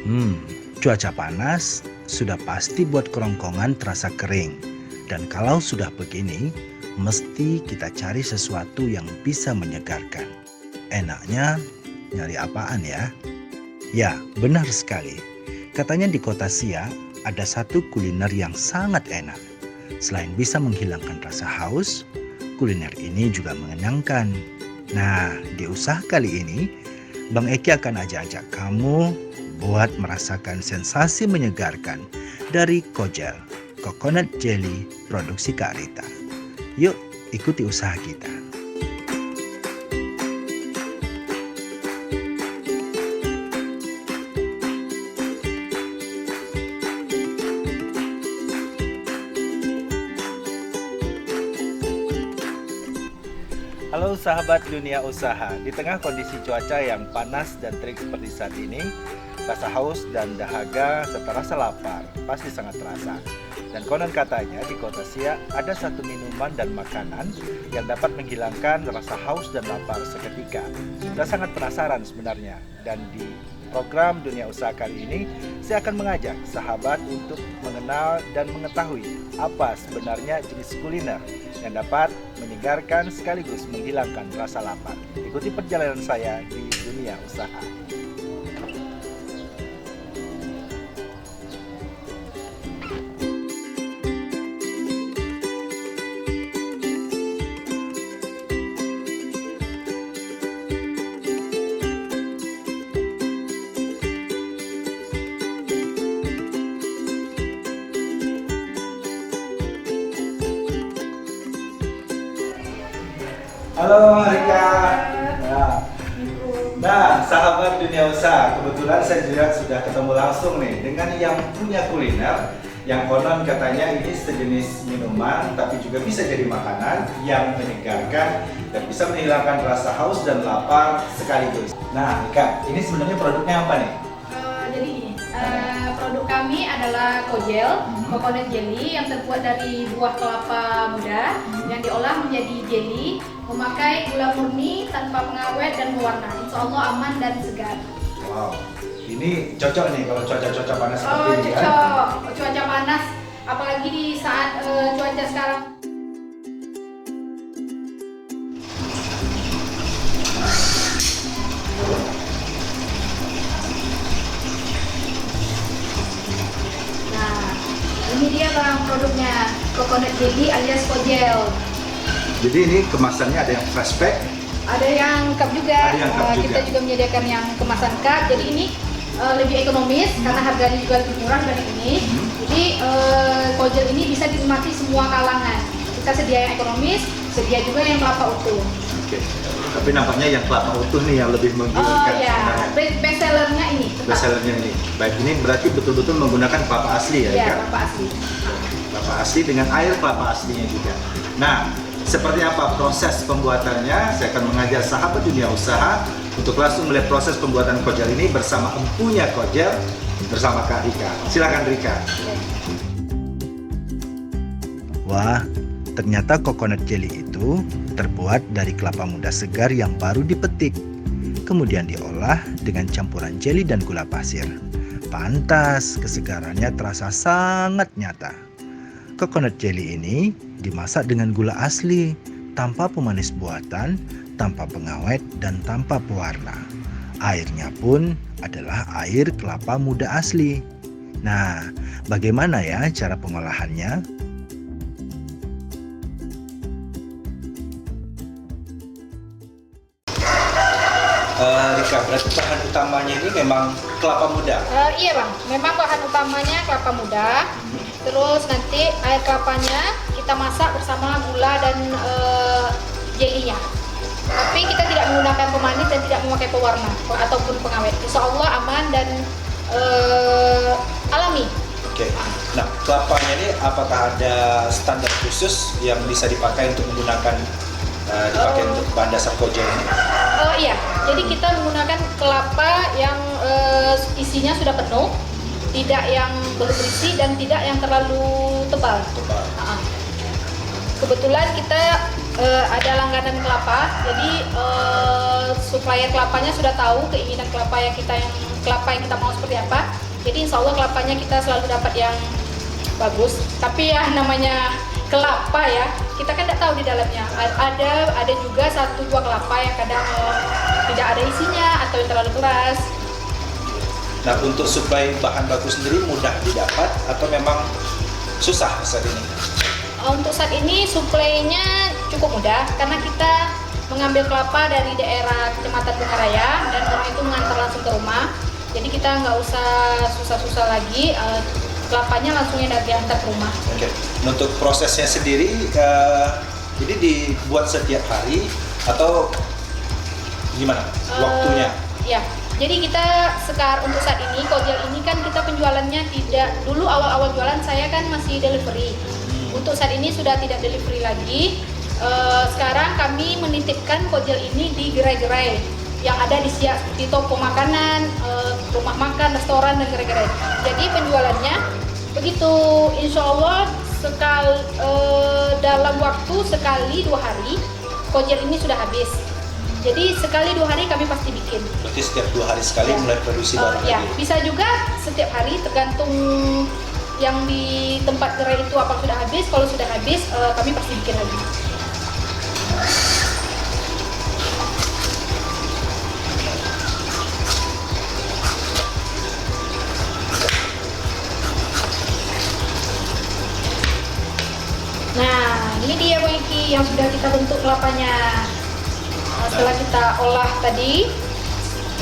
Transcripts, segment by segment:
Hmm, cuaca panas sudah pasti buat kerongkongan terasa kering. Dan kalau sudah begini, mesti kita cari sesuatu yang bisa menyegarkan. Enaknya nyari apaan ya? Ya, benar sekali. Katanya di kota Siak ada satu kuliner yang sangat enak. Selain bisa menghilangkan rasa haus, kuliner ini juga mengenyangkan. Nah, di usaha kali ini, Bang Eki akan ajak-ajak kamu buat merasakan sensasi menyegarkan dari Kojel, Coconut Jelly produksi Kak Rita. Yuk, ikuti usaha kita. Halo sahabat dunia usaha, di tengah kondisi cuaca yang panas dan terik seperti saat ini, rasa haus dan dahaga serta rasa lapar pasti sangat terasa. Dan konon katanya di kota Siak ada satu minuman dan makanan yang dapat menghilangkan rasa haus dan lapar seketika. Saya sangat penasaran sebenarnya, dan di program dunia usaha kali ini saya akan mengajak sahabat untuk mengenal dan mengetahui apa sebenarnya jenis kuliner yang dapat menyegarkan sekaligus menghilangkan rasa lapar. Ikuti perjalanan saya di dunia usaha. Halo Rika. Nah, sahabat dunia usaha, kebetulan saya juga sudah ketemu langsung nih dengan yang punya kuliner yang konon katanya ini sejenis minuman tapi juga bisa jadi makanan yang menyegarkan dan bisa menghilangkan rasa haus dan lapar sekaligus. Nah, Rika, ini sebenarnya produknya apa nih? Jadi gini, produk kami adalah Kojel, Coconut Jelly yang terbuat dari buah kelapa muda yang diolah menjadi jelly, memakai gula murni tanpa pengawet dan pewarna. Insya Allah aman dan segar. Wow, ini cocok nih kalau cuaca panas seperti ini kan? Cocok, cuaca panas, apalagi di saat cuaca sekarang. Ini dia bang produknya, Coconut Jelly alias Kojel. Jadi ini kemasannya ada yang fresh pack, ada yang cup juga. Ada yang cup juga. Kita juga menyediakan yang kemasan cup. Jadi ini lebih ekonomis karena harganya juga lebih murah dari ini. Jadi Kojel ini bisa dinikmati semua kalangan. Kita sedia yang ekonomis, sedia juga yang kelapa utuh. Oke. Tapi nampaknya yang kelapa utuh nih yang lebih menggiurkan. Oh ya, best sellernya ini. Best sellernya ini. Baik, ini berarti betul-betul menggunakan kelapa asli ya? Iya, Rika? kelapa asli. Kelapa asli dengan air kelapa aslinya juga. Nah, seperti apa proses pembuatannya? Saya akan mengajak sahabat dunia usaha untuk langsung melihat proses pembuatan Kojel ini bersama empunya Kojel bersama Kak Rika. Silakan Rika. Wah, ternyata coconut jelly itu terbuat dari kelapa muda segar yang baru dipetik, kemudian diolah dengan campuran jelly dan gula pasir. Pantas kesegarannya terasa sangat nyata. Coconut jelly ini dimasak dengan gula asli, tanpa pemanis buatan, tanpa pengawet, dan tanpa pewarna. Airnya pun adalah air kelapa muda asli. Nah, bagaimana ya cara pengolahannya? Rika, berarti bahan utamanya ini memang kelapa muda? Iya bang, memang bahan utamanya kelapa muda. Terus nanti air kelapanya kita masak bersama gula dan jelinya. Tapi kita tidak menggunakan pemanis dan tidak memakai pewarna ataupun pengawet. Insya Allah aman dan alami. Oke. Nah, kelapanya ini apakah ada standar khusus yang bisa dipakai untuk menggunakan untuk bahan dasar Kojel ini? Iya, jadi kita menggunakan kelapa yang isinya sudah penuh, tidak yang berisi dan tidak yang terlalu tebal. Kebetulan kita ada langganan kelapa, jadi supplier kelapanya sudah tahu keinginan kelapa yang kita yang kelapa yang kita mau seperti apa. Jadi insya Allah kelapanya kita selalu dapat yang bagus. Tapi ya namanya kelapa ya, kita kan tidak tahu di dalamnya. Ada juga 1-2 kelapa yang kadang tidak ada isinya atau yang terlalu keras. Nah, untuk suplai bahan baku sendiri mudah didapat atau memang susah saat ini? Untuk saat ini suplainya cukup mudah karena kita mengambil kelapa dari daerah Kecamatan Bungaraya dan orang itu mengantar langsung ke rumah. Jadi kita nggak usah susah-susah lagi, kelapanya langsungnya diantar ke rumah. Oke. Untuk prosesnya sendiri, ini dibuat setiap hari atau gimana waktunya? Ya, jadi kita sekarang untuk saat ini kojel ini kan kita penjualannya tidak, dulu awal-awal jualan saya kan masih delivery. Untuk saat ini sudah tidak delivery lagi. Sekarang kami menitipkan kojel ini di gerai-gerai yang ada di Siak seperti toko makanan, rumah makan, restoran dan gerai-gerai. Jadi penjualannya begitu, insya Allah dalam waktu sekali 2 hari kojel ini sudah habis. Jadi sekali 2 hari kami pasti bikin. Berarti setiap 2 hari sekali mulai produksi baru ya, lagi? Bisa juga setiap hari tergantung yang di tempat gerai itu apa sudah habis. Kalau sudah habis kami pasti bikin lagi. Nah, ini dia Bang Iki yang sudah kita bentuk kelapanya. Setelah kita olah tadi,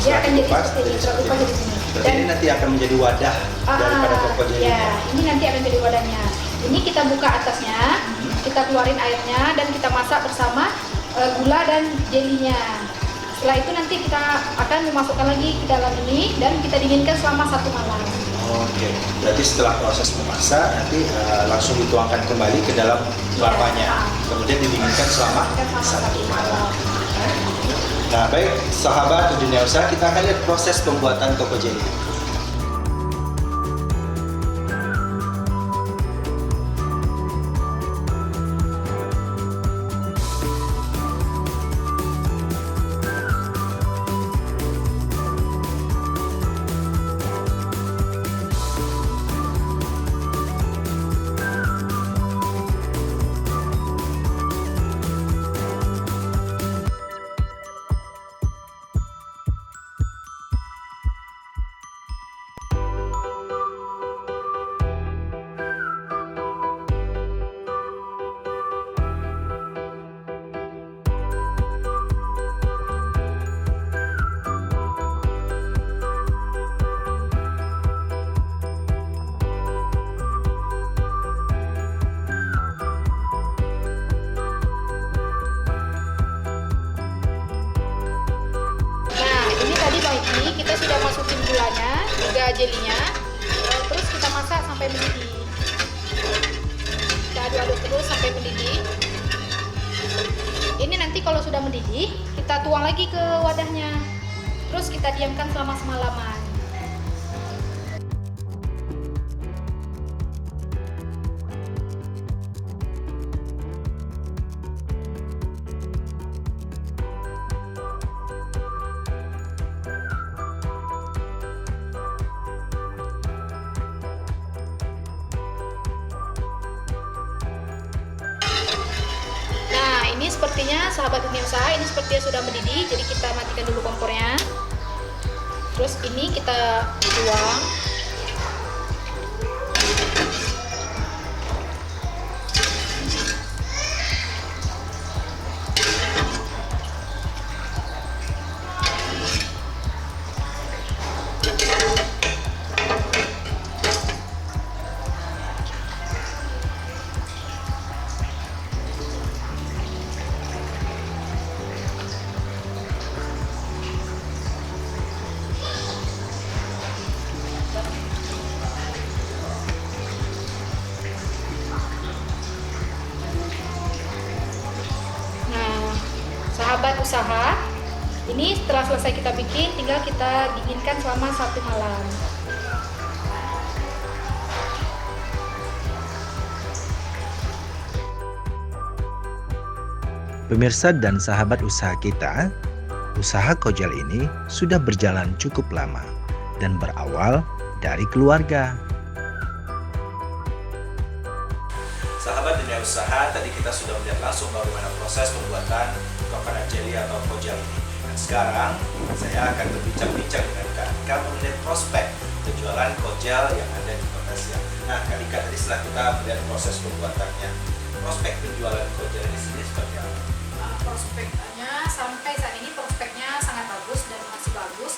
dia akan jadi seperti ini, terlupa jadi sini. Berarti ini nanti akan menjadi wadah daripada kojel ini? Ya, ini nanti akan jadi wadahnya. Ini kita buka atasnya, kita keluarin airnya dan kita masak bersama gula dan jelinya. Setelah itu nanti kita akan memasukkan lagi ke dalam ini dan kita dinginkan selama 1 malam. Oke, berarti setelah proses memasak nanti langsung dituangkan kembali ke dalam kelapanya, kemudian didinginkan selama 1 malam. Nah, baik sahabat dunia usaha, kita akan lihat proses pembuatan toko jeli. Kita sudah masukin gulanya, juga jelinya, terus kita masak sampai mendidih. Kita aduk-aduk terus sampai mendidih. Ini nanti kalau sudah mendidih, kita tuang lagi ke wadahnya. Terus kita diamkan selama semalaman. Ini sepertinya sahabat dunia usaha, ini sepertinya sudah mendidih, jadi kita matikan dulu kompornya. Terus ini kita tuang. Sahabat usaha, ini setelah selesai kita bikin, tinggal kita dinginkan selama 1 malam. Pemirsa dan sahabat usaha kita, usaha kojel ini sudah berjalan cukup lama dan berawal dari keluarga. Sahabat dunia usaha, tadi kita sudah melihat langsung bagaimana proses pembuatan coconut jelly atau kojel ini. Dan sekarang saya akan berbincang-bincang dengan Kak Rika mengenai prospek penjualan kojel yang ada di Kota Siak. Nah, Kak Rika, tadi setelah kita melihat proses pembuatannya, prospek penjualan kojel ini sendiri seperti apa? Prospeknya sampai saat ini prospeknya sangat bagus dan masih bagus,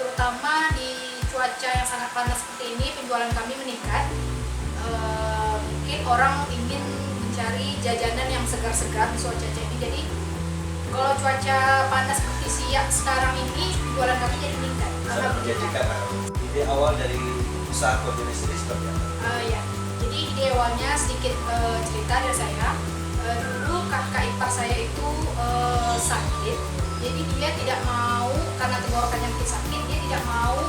terutama di cuaca yang sangat panas seperti ini penjualan kami meningkat. Mungkin orang ingin mencari jajanan yang segar-segar di cuaca ini, jadi kalau cuaca panas seperti Siak sekarang ini penjualan kami jadi meningkat. Sangat menjanjikan. Ide awal dari usaha kojel ini sendiri seperti apa? Ya, jadi ide awalnya sedikit cerita dari saya. Dulu kakak ipar saya itu sakit, jadi dia tidak mau, karena tenggorokannya mungkin sakit, dia tidak mau,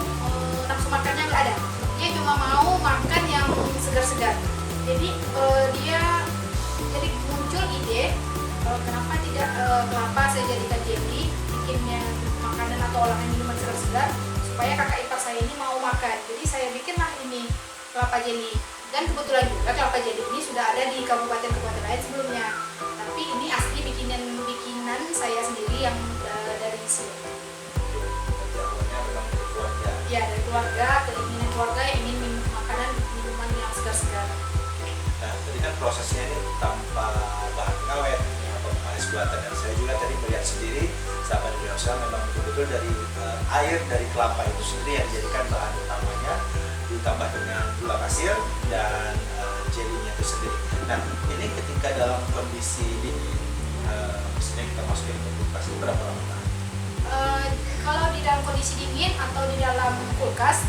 nafsu makannya nggak ada, dia cuma mau makan yang segar-segar. Jadi jadi muncul ide, kenapa tidak kelapa saya jadikan jelly, bikinnya makanan atau olahan minuman segar-segar supaya kakak ipar saya ini mau makan. Jadi saya bikinlah ini kelapa jelly. Dan kebetulan juga kelapa jelly ini sudah ada di kabupaten-kabupaten lain sebelumnya. Tapi ini asli bikinan saya sendiri yang dari sini. Awalnya memang dari keluarga. Ya, dari keluarga, keinginan keluarga yang ingin makanan minuman yang segar-segar. Nah, tadi kan prosesnya ini tanpa bahan pengawet atau pemanis buatan. Dan saya juga tadi melihat sendiri, sahabat dunia usaha memang betul-betul dari air dari kelapa itu sendiri yang dijadikan bahan utamanya, ditambah dengan gula pasir dan jelinya itu sendiri. Nah, ini ketika dalam kondisi dingin, misalnya kita masukin ke kulkas itu berapa lama tahan? Kalau di dalam kondisi dingin atau di dalam kulkas,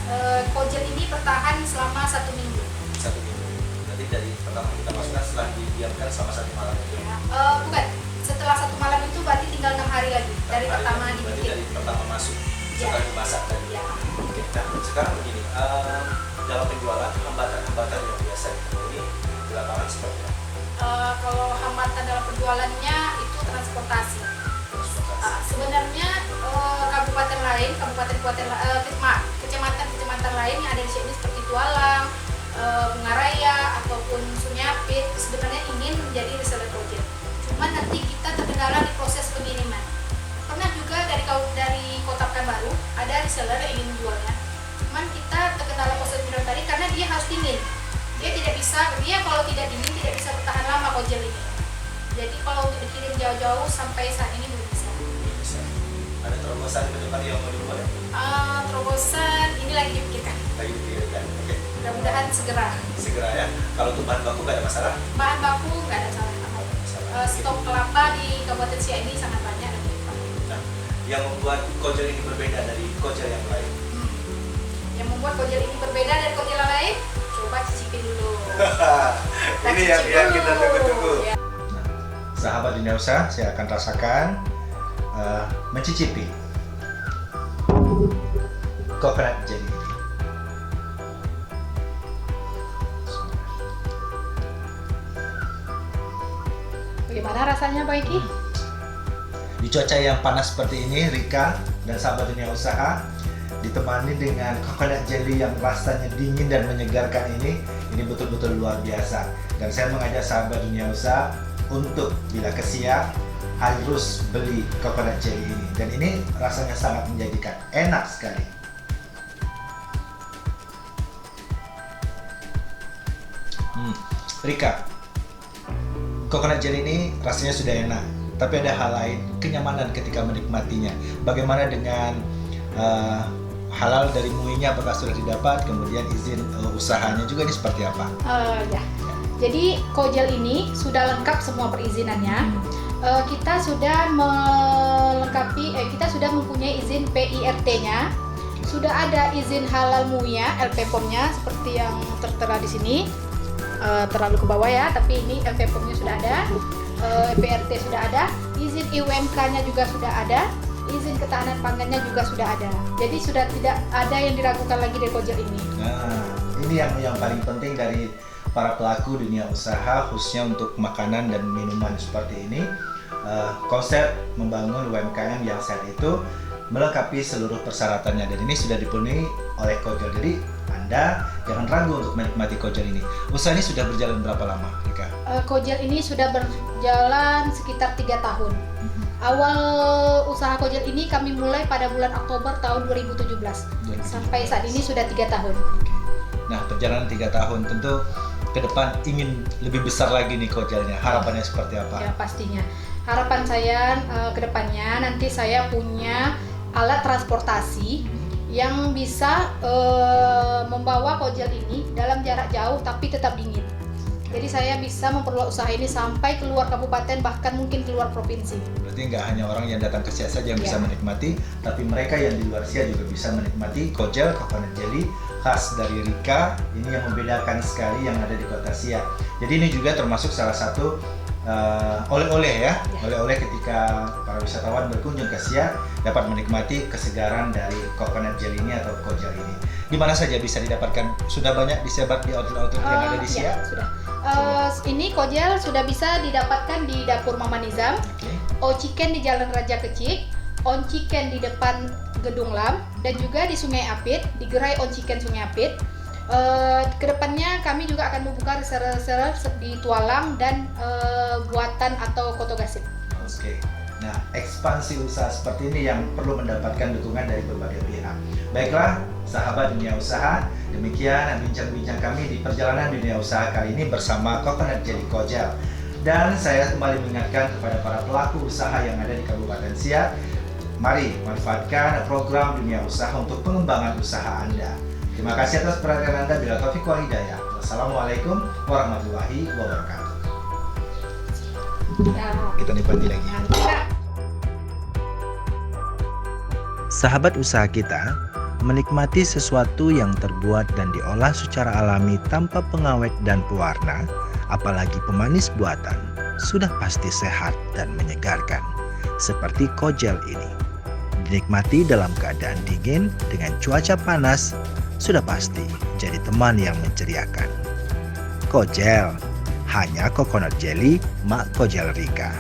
kojel ini bertahan selama 1 minggu. 1 minggu. Berarti dari pertama kita masukkan setelah didiamkan selama 1 malam itu. Ya, bukan. Setelah 1 malam itu berarti tinggal 6 hari lagi dari pertama Berarti dibikin. dari pertama masuk setelah dimasak tadi. Ya. Oke. Nah, sekarang begini, dalam penjualan hambatan-hambatan yang biasa ditemui di lapangan seperti apa? Kalau hambatan dalam penjualannya itu transportasi. Sebenarnya kecamatan lain yang ada di sini seperti Tualang, Bungaraya ataupun Sunyapit sebenarnya ingin menjadi reseller kojel. Cuman nanti kita terkendala di proses pengiriman. Pernah juga dari Kota Pekanbaru ada reseller yang ingin menjualnya. Cuman kita terkendala proses pengiriman tadi karena dia harus dingin. Dia kalau tidak dingin tidak bisa bertahan lama kojel ini. Jadi kalau untuk dikirim jauh-jauh sampai saat ini belum bisa. Bisa. Ada terobosan ke depan yang mau dibuat? Terobosan ini lagi dipikirkan. Lagi dipikirkan. Oke. Mudah-mudahan segera. Segera ya. Kalau untuk bahan baku nggak ada masalah? Bahan baku nggak ada salah. Stok kelapa di Kabupaten Siak ini sangat banyak dan berlimpah. Nah, yang membuat kojel ini berbeda dari kojel yang lain? Yang membuat kojel ini berbeda dari kojel yang lain, coba cicipin dulu. Ini yang kita tunggu-tunggu. Ya. Nah, sahabat dunia usaha, saya akan rasakan mencicipi coconut jelly ini. Bagaimana rasanya Pak Iki? Di cuaca yang panas seperti ini, Rika dan sahabat dunia usaha ditemani dengan coconut jelly yang rasanya dingin dan menyegarkan ini betul-betul luar biasa. Dan saya mengajak sahabat dunia usaha untuk bila ke Siak harus beli coconut jelly ini. Dan ini rasanya sangat menjanjikan, enak sekali. Rika, coconut jelly ini rasanya sudah enak, tapi ada hal lain, kenyamanan ketika menikmatinya. Bagaimana dengan halal dari MUI-nya, apakah sudah didapat? Kemudian izin usahanya juga ini seperti apa? Ya. Jadi kojel ini sudah lengkap semua perizinannya. Kita sudah kita sudah mempunyai izin PIRT-nya, sudah ada izin halal MUI-nya, LP-POM-nya seperti yang tertera di sini. Terlalu ke bawah ya, tapi ini LP-POM-nya sudah ada, PRT sudah ada, izin IUMK-nya juga sudah ada, izin ketahanan pangannya juga sudah ada. Jadi sudah tidak ada yang diragukan lagi dari kojel ini. Nah, ini yang paling penting dari para pelaku dunia usaha, khususnya untuk makanan dan minuman seperti ini. Konsep membangun UMKM yang sehat itu melengkapi seluruh persyaratannya, dan ini sudah dipenuhi oleh Kojel. Jadi Anda jangan ragu untuk menikmati Kojel ini. Usaha ini sudah berjalan berapa lama, Rika? Kojel ini sudah berjalan sekitar 3 tahun. Awal usaha Kojel ini kami mulai pada bulan Oktober tahun 2017. Sampai saat ini sudah 3 tahun. Nah, perjalanan 3 tahun, tentu ke depan ingin lebih besar lagi nih Kojelnya. Harapannya seperti apa? Ya, pastinya. Harapan saya ke depannya nanti saya punya alat transportasi yang bisa membawa Kojel ini dalam jarak jauh tapi tetap dingin. Jadi saya bisa memperluas usaha ini sampai keluar kabupaten, bahkan mungkin keluar provinsi. Berarti nggak hanya orang yang datang ke Siak saja yang bisa menikmati, tapi mereka yang di luar Siak juga bisa menikmati Kojel coconut jelly khas dari Rika. Ini yang membedakan sekali yang ada di kota Siak. Jadi ini juga termasuk salah satu oleh-oleh ya, oleh-oleh ketika para wisatawan berkunjung ke Siak dapat menikmati kesegaran dari coconut jelly ini atau Kojel ini. Di mana saja bisa didapatkan? Sudah banyak disebar di outlet-outlet yang ada di Siak? Ya, sudah. Ini Kojel sudah bisa didapatkan di dapur Mama Nizam, Ociken di Jalan Raja Kecik, Onciken di depan Gedung Lam, dan juga di Sungai Apit, di gerai Onciken Sungai Apit. Kedepannya kami juga akan membuka reseller di Tualang dan buatan atau Koto Gasip. Oke. Nah, ekspansi usaha seperti ini yang perlu mendapatkan dukungan dari berbagai pihak. Baiklah, sahabat dunia usaha, demikian bincang-bincang kami di perjalanan dunia usaha kali ini bersama Coconut Jelly Kojel. Dan saya kembali mengingatkan kepada para pelaku usaha yang ada di Kabupaten Siak, mari manfaatkan program dunia usaha untuk pengembangan usaha Anda. Terima kasih atas perhatian Anda. Bila taufiq wal hidayah. Wassalamualaikum warahmatullahi wabarakatuh. Kita nikmati lagi. Sahabat usaha kita, menikmati sesuatu yang terbuat dan diolah secara alami tanpa pengawet dan pewarna, apalagi pemanis buatan, sudah pasti sehat dan menyegarkan. Seperti Kojel ini. Dinikmati dalam keadaan dingin dengan cuaca panas, sudah pasti jadi teman yang menceriakan. Kojel, hanya coconut jelly Mak Kojel Rika.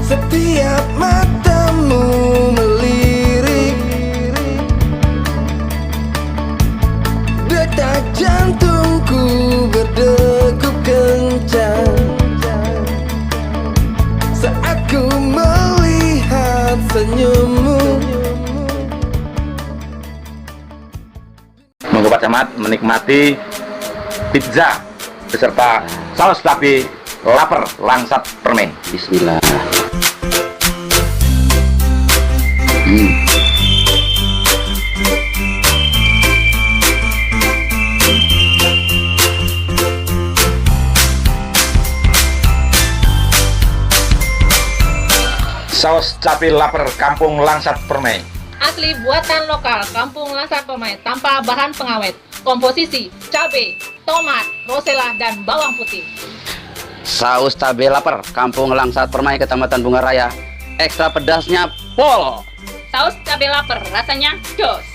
Setiap matamu melirik, detak jantungku berdegup kencang saat ku melihat senyummu. Monggo Pak Camat menikmati pizza beserta saus cabai lapar langsat permen. Bismillah. Saus cabai lapar Kampung Langsat Permai. Asli buatan lokal Kampung Langsat Permai tanpa bahan pengawet. Komposisi cabai, tomat, rosella, dan bawang putih. Saus cabai lapar Kampung Langsat Permai, Kecamatan Bunga Raya. Ekstra pedasnya pol. Saus cabai lapar rasanya jos.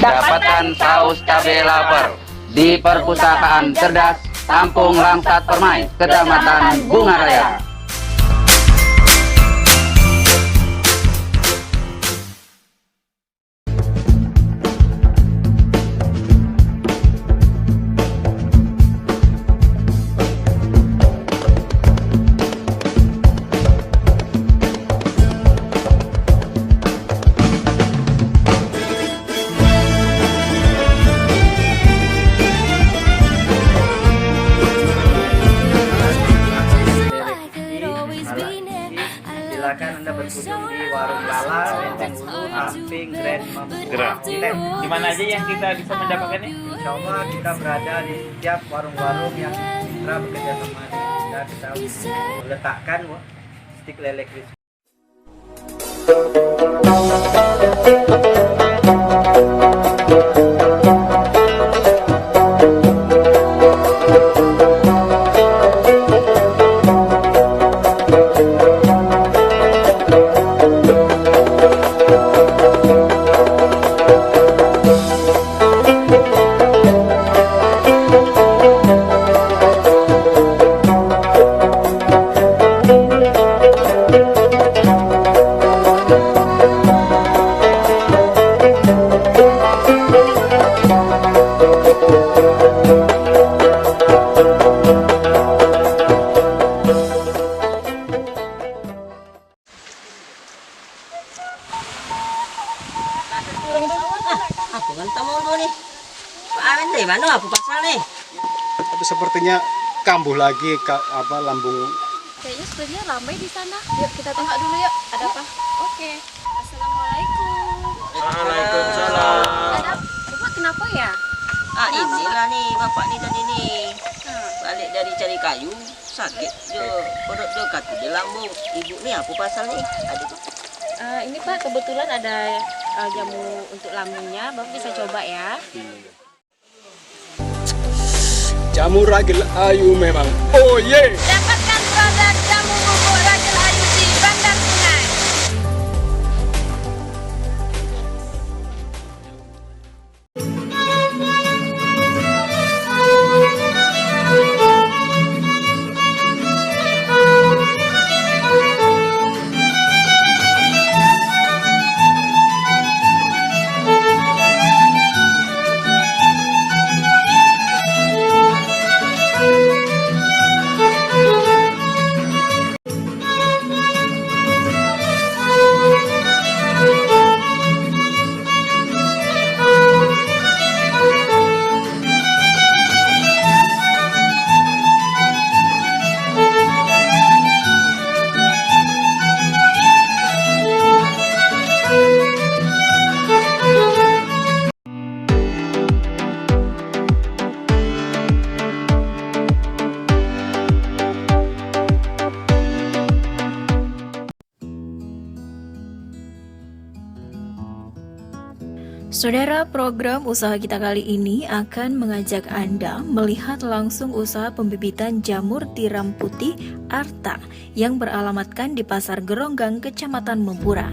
Dapatkan saus cabai lapar di Perpustakaan Cerdas Kampung Langsat Permai, Kecamatan Bunga Raya. Silakan Anda berkunjung di Warung Lala, Lenteng Ulu, samping Grand Mampu. Di mana aja yang kita bisa mendapatkannya? Insya Allah kita berada di setiap warung-warung yang Mitra bekerja sama dengan kita meletakkan stik lele crispy. Aku kan tak mau nih. Pak Amin dari mana aku pasal nih? Tapi sepertinya kambuh lagi lambung. Kayaknya sebenarnya ramai di sana. Yuk kita tengok dulu yuk. Ada apa? Oke. Assalamualaikum. Waalaikumsalam. Ada Bapak kenapa ya? Inilah nih bapak nih tadi nih. Balik dari cari kayu, sakit jo, perut jo katu di lambung. Ibu nih aku pasal nih. Aduh. Ini Pak kebetulan ada jamu untuk lambungnya, Bapak bisa coba ya. Jamu ragil ayu memang. Oh ye. Dapatkan produk jamu bubuk ragil ayu di Bandar Sungai. Saudara, program usaha kita kali ini akan mengajak Anda melihat langsung usaha pembibitan jamur tiram putih Arta yang beralamatkan di Pasar Geronggang, Kecamatan Mempura.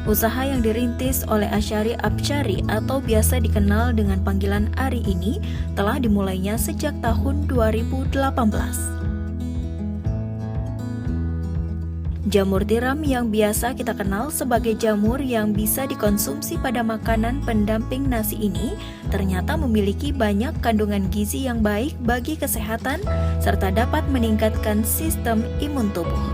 Usaha yang dirintis oleh Asyari Absyari atau biasa dikenal dengan panggilan Ari ini telah dimulainya sejak tahun 2018. Jamur tiram yang biasa kita kenal sebagai jamur yang bisa dikonsumsi pada makanan pendamping nasi ini ternyata memiliki banyak kandungan gizi yang baik bagi kesehatan serta dapat meningkatkan sistem imun tubuh.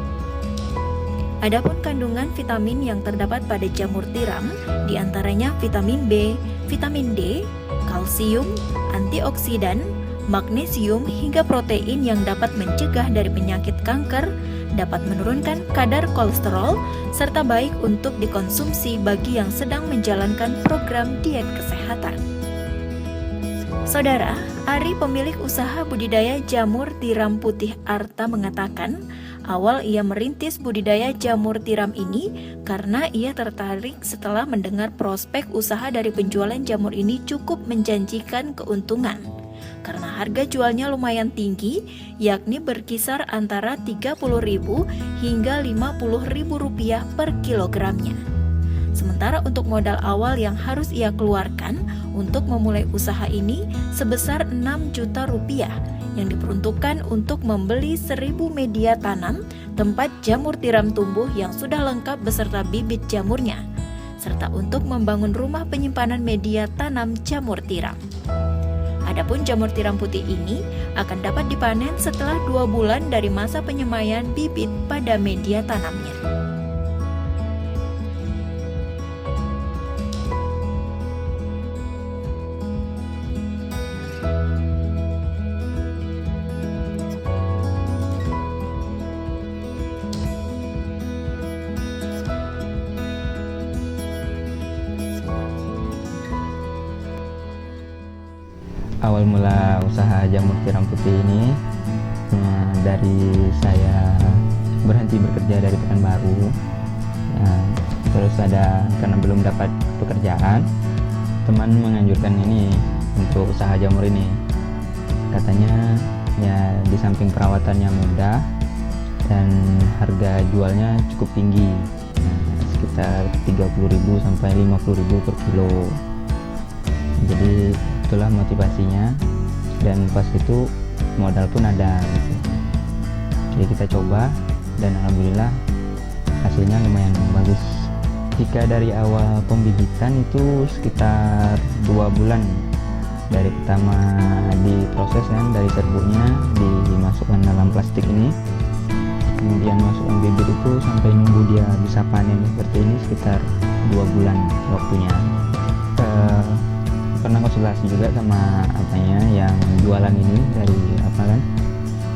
Adapun kandungan vitamin yang terdapat pada jamur tiram diantaranya vitamin B, vitamin D, kalsium, antioksidan, magnesium hingga protein yang dapat mencegah dari penyakit kanker, dapat menurunkan kadar kolesterol, serta baik untuk dikonsumsi bagi yang sedang menjalankan program diet kesehatan. Saudara, Ari pemilik usaha budidaya jamur tiram putih Arta mengatakan, awal ia merintis budidaya jamur tiram ini karena ia tertarik setelah mendengar prospek usaha dari penjualan jamur ini cukup menjanjikan keuntungan. Karena harga jualnya lumayan tinggi, yakni berkisar antara Rp30.000 hingga Rp50.000 per kilogramnya. Sementara untuk modal awal yang harus ia keluarkan untuk memulai usaha ini sebesar Rp6 juta yang diperuntukkan untuk membeli 1.000 media tanam tempat jamur tiram tumbuh yang sudah lengkap beserta bibit jamurnya, serta untuk membangun rumah penyimpanan media tanam jamur tiram. Adapun jamur tiram putih ini akan dapat dipanen setelah 2 bulan dari masa penyemaian bibit pada media tanamnya. awal mula usaha jamur tiram putih ini dari saya berhenti bekerja dari Pekanbaru. Terus karena belum dapat pekerjaan, teman menganjurkan ini untuk usaha jamur ini. Katanya ya di samping perawatannya mudah dan harga jualnya cukup tinggi, sekitar 30.000 sampai 50.000 per kilo. Jadi itulah motivasinya, dan pas itu modal pun ada gitu. Jadi kita coba dan alhamdulillah hasilnya lumayan bagus. Jika dari awal pembibitan itu sekitar 2 bulan dari pertama diproses kan, dari serbuknya dimasukkan dalam plastik ini, kemudian masukkan bibit itu sampai nunggu dia bisa panen seperti ini sekitar 2 bulan waktunya. Pernah konsultasi juga sama yang jualan ini dari kan,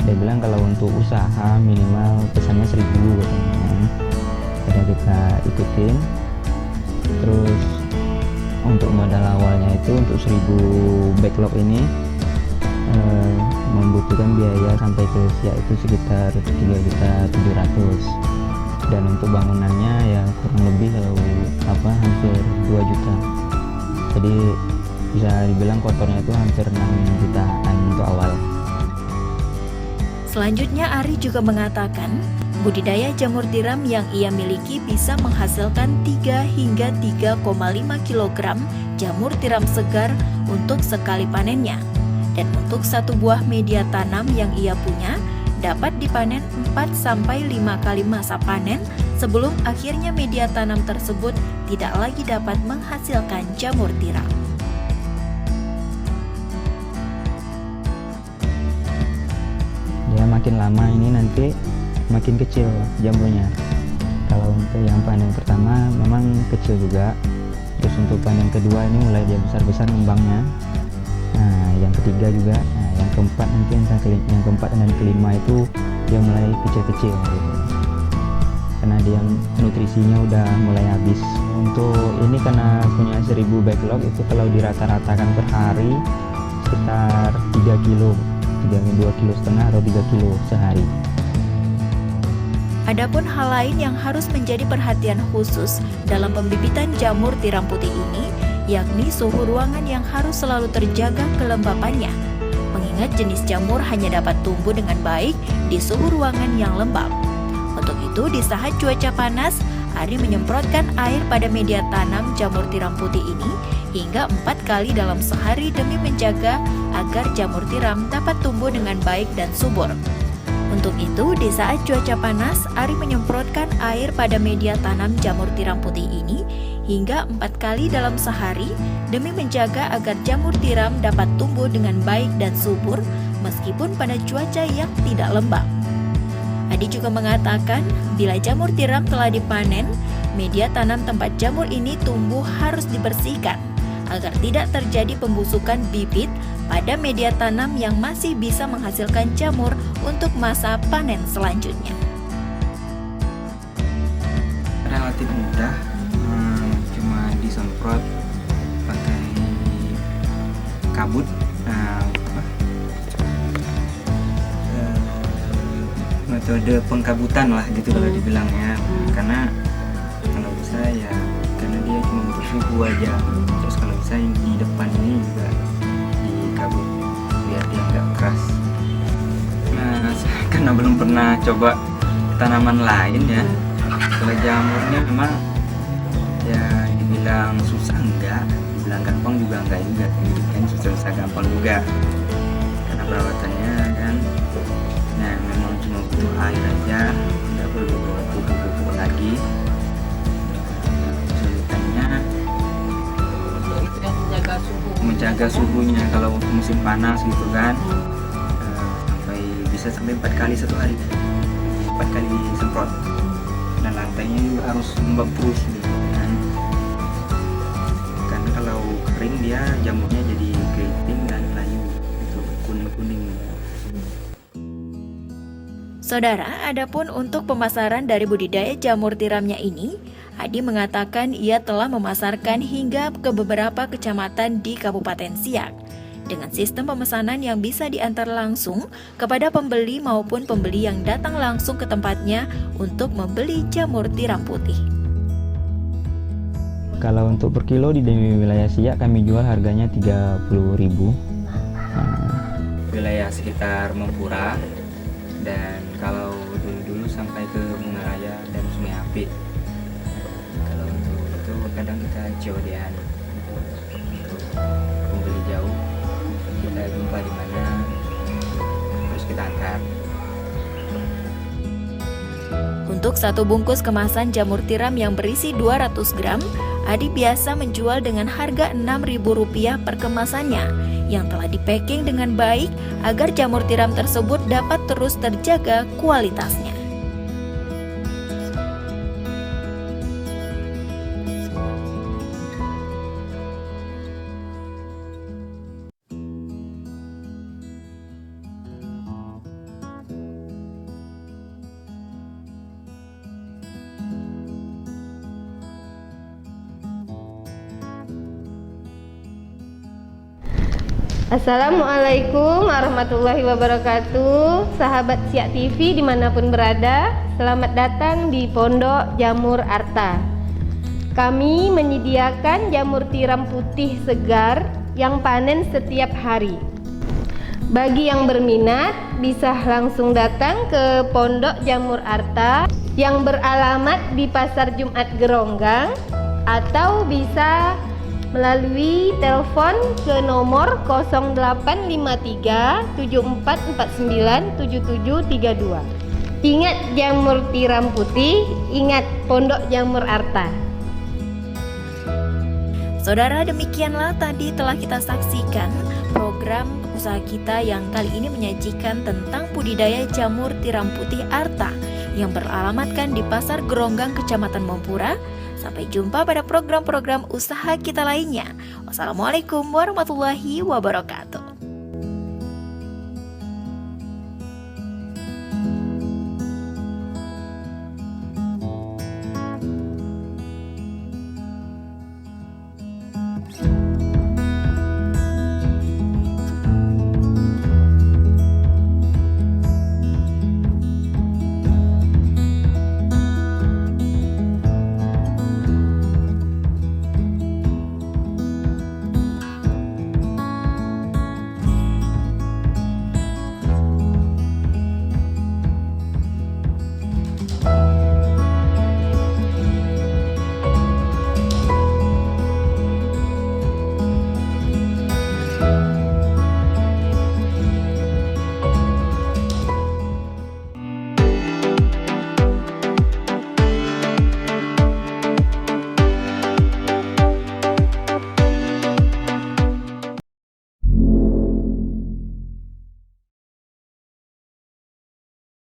dia bilang kalau untuk usaha minimal pesannya 1.000 katanya. Jadi kita ikutin. Terus untuk modal awalnya itu untuk 1.000 backlog ini membutuhkan biaya sampai ke siak itu sekitar 3.700.000, dan untuk bangunannya ya kurang lebih kalau hampir 2 juta. Jadi bisa dibilang kotornya itu hampir 6 jutaan untuk awal. Selanjutnya Ari juga mengatakan budidaya jamur tiram yang ia miliki bisa menghasilkan 3 hingga 3,5 kg jamur tiram segar untuk sekali panennya. Dan untuk satu buah media tanam yang ia punya dapat dipanen 4 sampai 5 kali masa panen sebelum akhirnya media tanam tersebut tidak lagi dapat menghasilkan jamur tiram. Ya makin lama ini nanti makin kecil jamurnya. Kalau untuk yang panen pertama memang kecil juga, terus untuk panen kedua ini mulai dia besar-besar ngembangnya. Nah yang ketiga juga, yang keempat nanti yang keempat dan kelima itu dia mulai kecil-kecil gitu. Karena dia nutrisinya udah mulai habis. Untuk ini karena punya 1.000 backlog itu kalau dirata-ratakan per hari sekitar 3 kilo, 2,5 kilo atau 3 kilo sehari. Adapun hal lain yang harus menjadi perhatian khusus dalam pembibitan jamur tiram putih ini, yakni suhu ruangan yang harus selalu terjaga kelembapannya. Mengingat jenis jamur hanya dapat tumbuh dengan baik di suhu ruangan yang lembab. Untuk itu, di saat cuaca panas, Ari menyemprotkan air pada media tanam jamur tiram putih ini hingga 4 kali dalam sehari demi menjaga agar jamur tiram dapat tumbuh dengan baik dan subur. Untuk itu, di saat cuaca panas, Ari menyemprotkan air pada media tanam jamur tiram putih ini hingga 4 kali dalam sehari demi menjaga agar jamur tiram dapat tumbuh dengan baik dan subur meskipun pada cuaca yang tidak lembab. Adi juga mengatakan, bila jamur tiram telah dipanen, media tanam tempat jamur ini tumbuh harus dibersihkan agar tidak terjadi pembusukan bibit pada media tanam yang masih bisa menghasilkan jamur untuk masa panen selanjutnya. Relatif mudah, cuma disemprot pakai kabut, metode pengkabutan lah gitu kalau dibilangnya. Karena kalau bisa ya karena dia cuma untuk suhu aja, terus kalau bisa yang di depan ini juga dikabut biar dia nggak keras. Nah karena belum pernah coba tanaman lain ya, kalau jamurnya memang ya dibilang susah enggak, dibilang gampang juga enggak juga, kan susah gampang juga karena perawatannya kan. Nah memang cuma butuh air aja, nggak perlu pupuk lagi. Kesulitannya menjaga suhunya kalau musim panas gitu kan, sampai 4 kali satu hari, 4 kali semprot, dan lantainya juga harus lembab terus gitu kan. Karena kalau kering dia jamurnya jadi keriting dan layu gitu, kuning-kuning. Saudara, adapun untuk pemasaran dari budidaya jamur tiramnya ini, Adi mengatakan ia telah memasarkan hingga ke beberapa kecamatan di Kabupaten Siak. dengan sistem pemesanan yang bisa diantar langsung kepada pembeli maupun pembeli yang datang langsung ke tempatnya untuk membeli jamur tiram putih. Kalau untuk per kilo di wilayah Siak kami jual harganya 30.000. Wilayah sekitar Mempura, dan kalau dulu sampai ke Bungaraya dan Sungai Apit. Kalau untuk itu kadang kita COD-an untuk pembeli jauh, kita jumpa di mana terus kita antar. Untuk satu bungkus kemasan jamur tiram yang berisi 200 gram, Adi biasa menjual dengan harga Rp6.000 per kemasannya yang telah di-packing dengan baik agar jamur tiram tersebut dapat terus terjaga kualitasnya. Assalamualaikum warahmatullahi wabarakatuh. Sahabat Siak TV dimanapun berada, selamat datang di Pondok Jamur Arta. Kami menyediakan jamur tiram putih segar yang panen setiap hari. Bagi yang berminat bisa langsung datang ke Pondok Jamur Arta yang beralamat di Pasar Jumat Geronggang, atau bisa melalui telepon ke nomor 0853 7449 7732. Ingat jamur tiram putih, ingat Pondok Jamur Arta. Saudara, demikianlah tadi telah kita saksikan program usaha kita yang kali ini menyajikan tentang budidaya jamur tiram putih Arta yang beralamatkan di Pasar Geronggang, Kecamatan Mempura. Sampai jumpa pada program-program usaha kita lainnya. Wassalamualaikum warahmatullahi wabarakatuh.